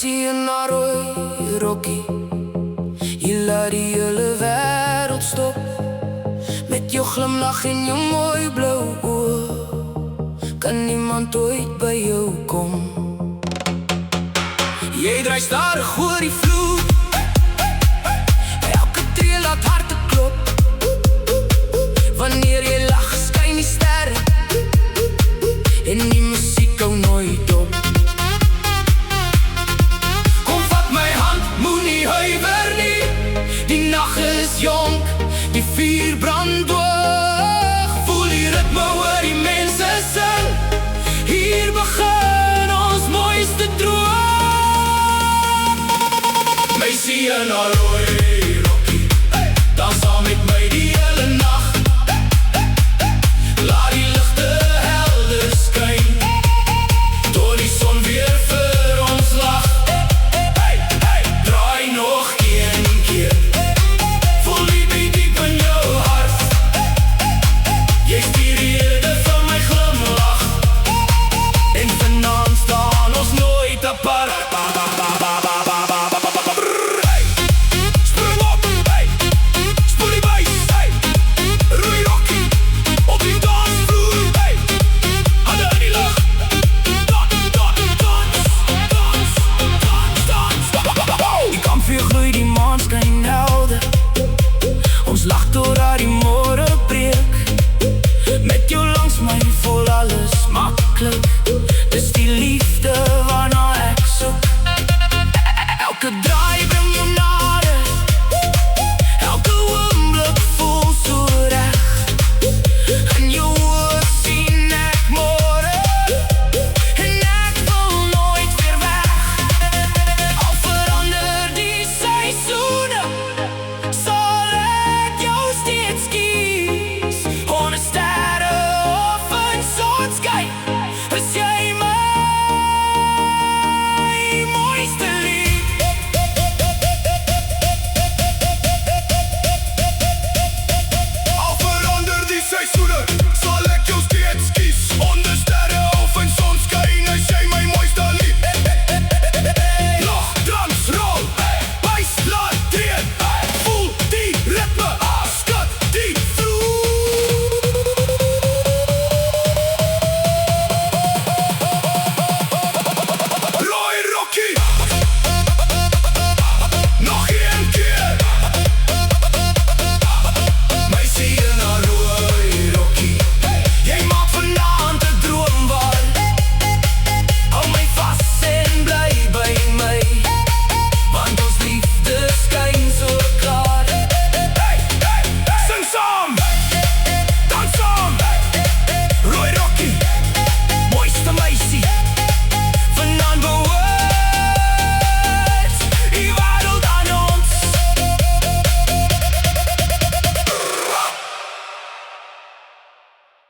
Meisie in haar rooi rokkie, jy laat die hele wêreld stop. Met jou glimlach en jou mooi blou oë, kan niemand ooit by jou kom. Jy draai stadig oor die vloer, elke tree laat harte klop. Wanneer jy lag, skyn die sterre en die musiek hou nooit op. Kom vat my hand, moenie huiwer nie. Die nag is jonk, die vuur brand hoog. Voel die ritme oor die mense sing, hier begin ons mooiste droom. Meisie in haar rooi